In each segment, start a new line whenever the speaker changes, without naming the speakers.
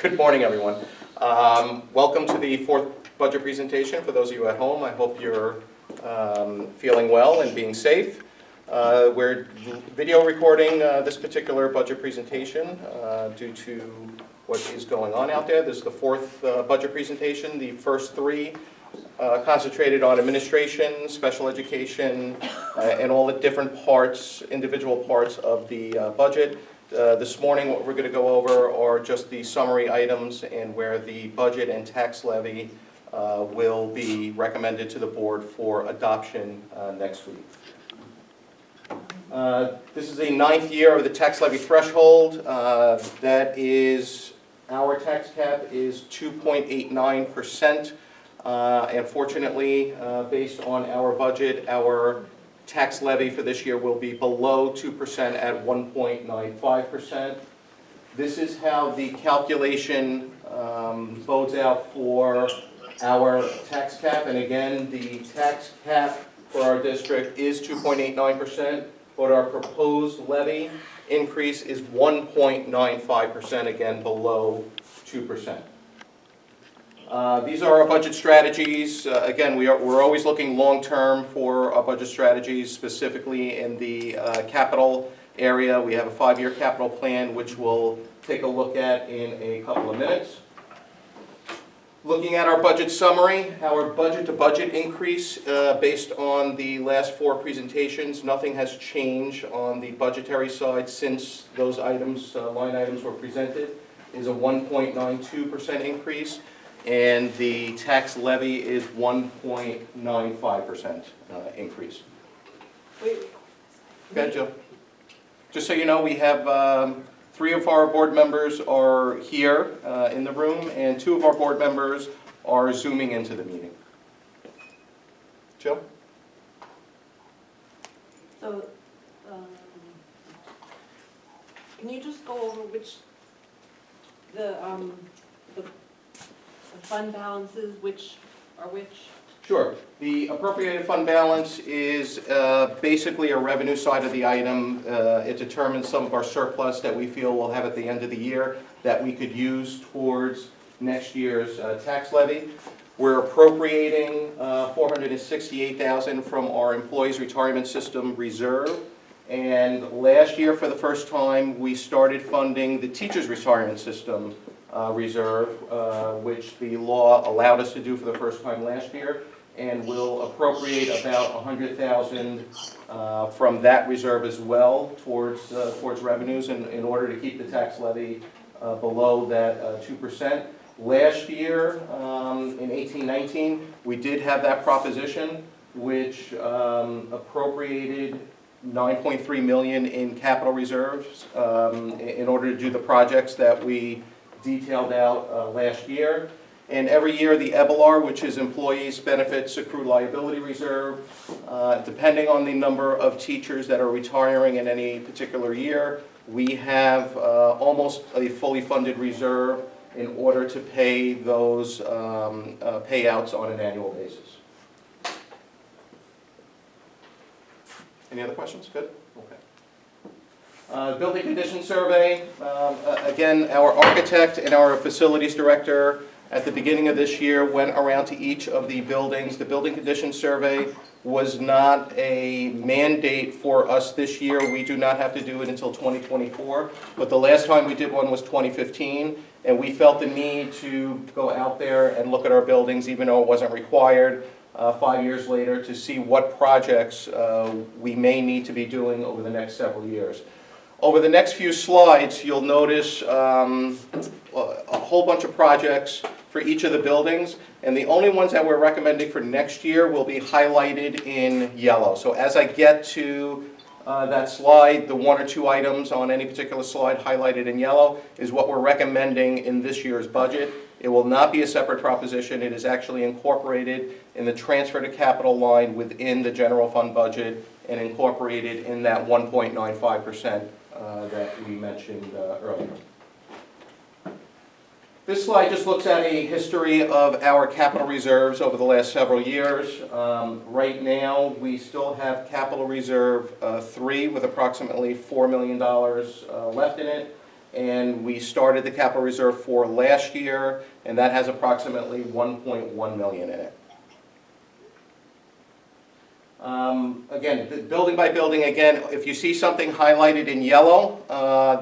Good morning, everyone. Welcome to the fourth budget presentation. For those of you at home, I hope you're feeling well and being safe. We're video recording this particular budget presentation due to what is going on out there. This is the fourth budget presentation. The first three concentrated on administration, special education, and all the different parts, individual parts of the budget. This morning, what we're going to go over are just the summary items and where the budget and tax levy will be recommended to the board for adoption next week. This is the 9th year of the tax levy threshold. That is, our tax cap is 2.89%. And fortunately, based on our budget, our tax levy for this year will be below 2% at 1.95%. This is how the calculation bodes out for our tax cap. And again, the tax cap for our district is 2.89%, but our proposed levy increase is 1.95%, again below 2%. These are our budget strategies. Again, we're always looking long-term for our budget strategies, specifically in the capital area. We have a 5-year capital plan, which we'll take a look at in a couple of minutes. Looking at our budget summary, our budget-to-budget increase based on the last 4 presentations, nothing has changed on the budgetary side since those items, line items were presented, is a 1.92% increase. And the tax levy is 1.95% increase.
Wait.
Go ahead, Jill. Just so you know, we have 3 of our board members are here in the room, and 2 of our board members are zooming into the meeting. Jill?
So, can you just go over which the fund balances, which are which?
Sure. The appropriated fund balance is basically a revenue side of the item. It determines some of our surplus that we feel we'll have at the end of the year that we could use towards next year's tax levy. We're appropriating $468,000 from our employees' retirement system reserve. And last year, for the first time, we started funding the teachers' retirement system reserve, which the law allowed us to do for the first time last year, and we'll appropriate about $100,000 from that reserve as well towards revenues in order to keep the tax levy below that 2%. Last year, in 18-19, we did have that proposition, which appropriated $9.3 million in capital reserves in order to do the projects that we detailed out last year. And every year the EBLR, which is Employees Benefits Accrued Liability Reserve, depending on the number of teachers that are retiring in any particular year, we have almost a fully funded reserve in order to pay those payouts on an annual basis. Any other questions? Good? Okay. Building condition survey, again, our architect and our facilities director at the beginning of this year went around to each of the buildings. The building condition survey was not a mandate for us this year. We do not have to do it until 2024, but the last time we did one was 2015, and we felt the need to go out there and look at our buildings, even though it wasn't required, 5 years later, to see what projects we may need to be doing over the next several years. Over the next few slides, you'll notice a whole bunch of projects for each of the buildings, and the only ones that we're recommending for next year will be highlighted in yellow. So as I get to that slide, the 1 or 2 items on any particular slide highlighted in yellow is what we're recommending in this year's budget. It will not be a separate proposition. It is actually incorporated in the transfer to capital line within the general fund budget and incorporated in that 1.95% that we mentioned earlier. This slide just looks at a history of our capital reserves over the last several years. Right now, we still have capital reserve 3 with approximately $4 million left in it. and we started the capital reserve for last year, and that has approximately $1.1 million in it. Again, building by building, again, if you see something highlighted in yellow,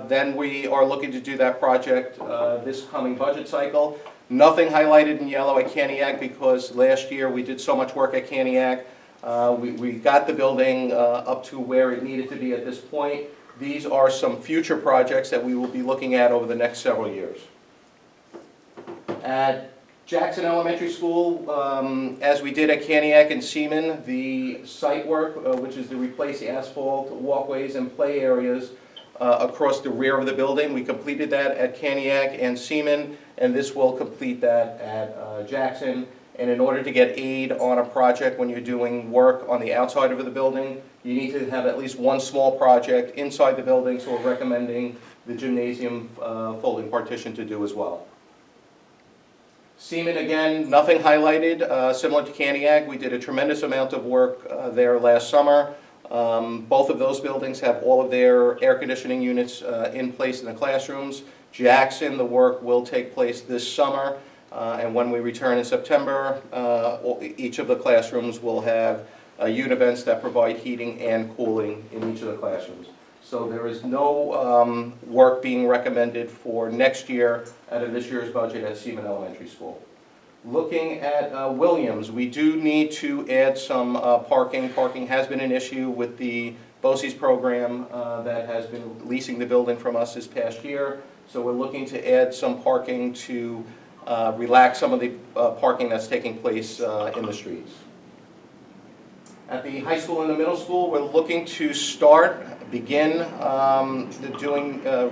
then we are looking to do that project this coming budget cycle. Nothing highlighted in yellow at CANTIAGUE because last year we did so much work at CANTIAGUE. We got the building up to where it needed to be at this point. These are some future projects that we will be looking at over the next several years. At Jackson Elementary School, as we did at CANTIAGUE and Seaman, the site work, which is to replace the asphalt walkways and play areas across the rear of the building, we completed that at CANTIAGUE and Seaman, and this will complete that at Jackson. And in order to get aid on a project when you're doing work on the outside of the building, you need to have at least one small project inside the building, so we're recommending the gymnasium folding partition to do as well. Seaman, again, nothing highlighted, similar to CANTIAGUE. We did a tremendous amount of work there last summer. Both of those buildings have all of their air conditioning units in place in the classrooms. Jackson, the work will take place this summer. And when we return in September, each of the classrooms will have univents that provide heating and cooling in each of the classrooms. So there is no work being recommended for next year out of this year's budget at Seaman Elementary School. Looking at Williams, we do need to add some parking. Parking has been an issue with the BOCES program that has been leasing the building from us this past year. So we're looking to add some parking to relax some of the parking that's taking place in the streets. At the high school and the middle school, we're looking to begin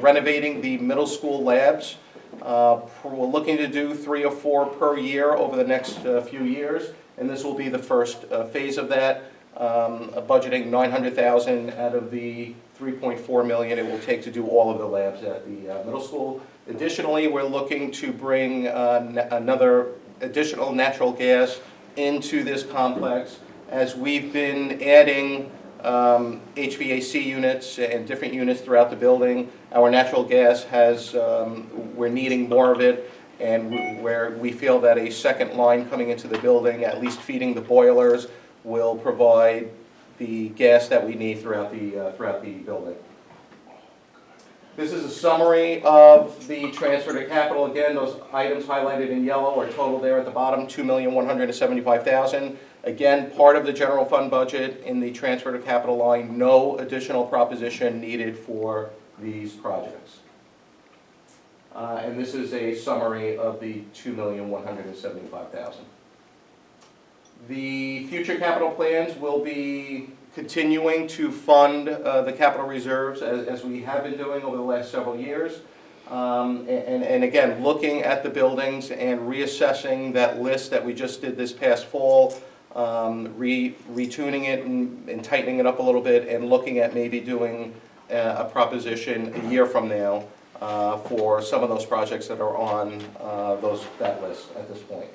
renovating the middle school labs. We're looking to do 3 or 4 per year over the next few years, and this will be the first phase of that, budgeting $900,000 out of the $3.4 million it will take to do all of the labs at the middle school. Additionally, we're looking to bring another additional natural gas into this complex as we've been adding HVAC units and different units throughout the building. Our natural gas we're needing more of it, and where we feel that a second line coming into the building, at least feeding the boilers, will provide the gas that we need throughout the building. This is a summary of the transfer to capital. Again, those items highlighted in yellow are total there at the bottom, $2,175,000. Again, part of the general fund budget in the transfer to capital line, no additional proposition needed for these projects. And this is a summary of the $2,175,000. The future capital plans will be continuing to fund the capital reserves as we have been doing over the last several years. And again, looking at the buildings and reassessing that list that we just did this past fall, retuning it and tightening it up a little bit, and looking at maybe doing a proposition a year from now for some of those projects that are on that list at this point.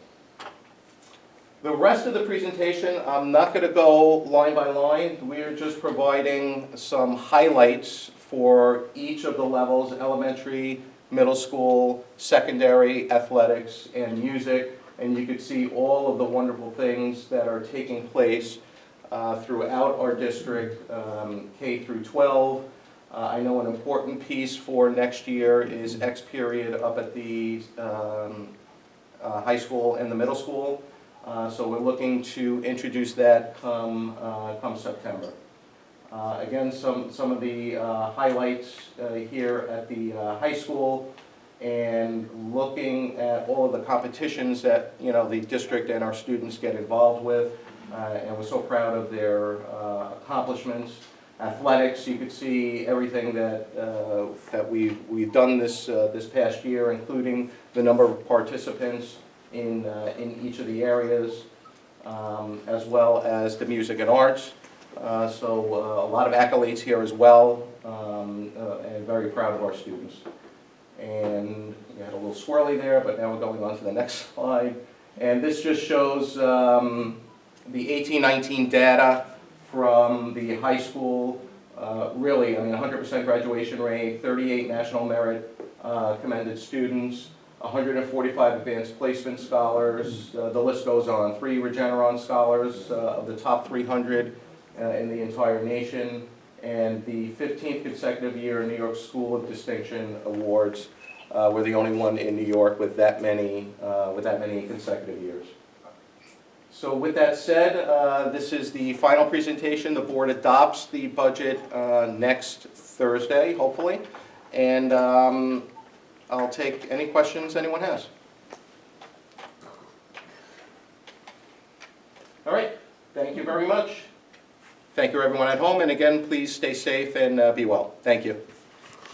The rest of the presentation, I'm not going to go line by line. We're just providing some highlights for each of the levels: elementary, middle school, secondary, athletics, and music. And you can see all of the wonderful things that are taking place throughout our district, K through 12. I know an important piece for next year is X period up at the high school and the middle school. So we're looking to introduce that come September. Again, some of the highlights here at the high school, and looking at all of the competitions that the district and our students get involved with, and we're so proud of their accomplishments. Athletics, you could see everything that we've done this past year, including the number of participants in each of the areas, as well as the music and arts. So a lot of accolades here as well, and very proud of our students. And you had a little swirly there, but now we're going on to the next slide. And this just shows the 18-19 data from the high school Really, I mean, 100% graduation rate, 38 national merit commended students, 145 advanced placement scholars, the list goes on. 3 Regeneron scholars of the top 300 in the entire nation, and the 15th consecutive year in New York School of Distinction Awards. We're the only one in New York with that many consecutive years. So with that said, this is the final presentation. The board adopts the budget next Thursday, hopefully, and I'll take any questions anyone has. All right, thank you very much. Thank you everyone at home, and again, please stay safe and be well. Thank you.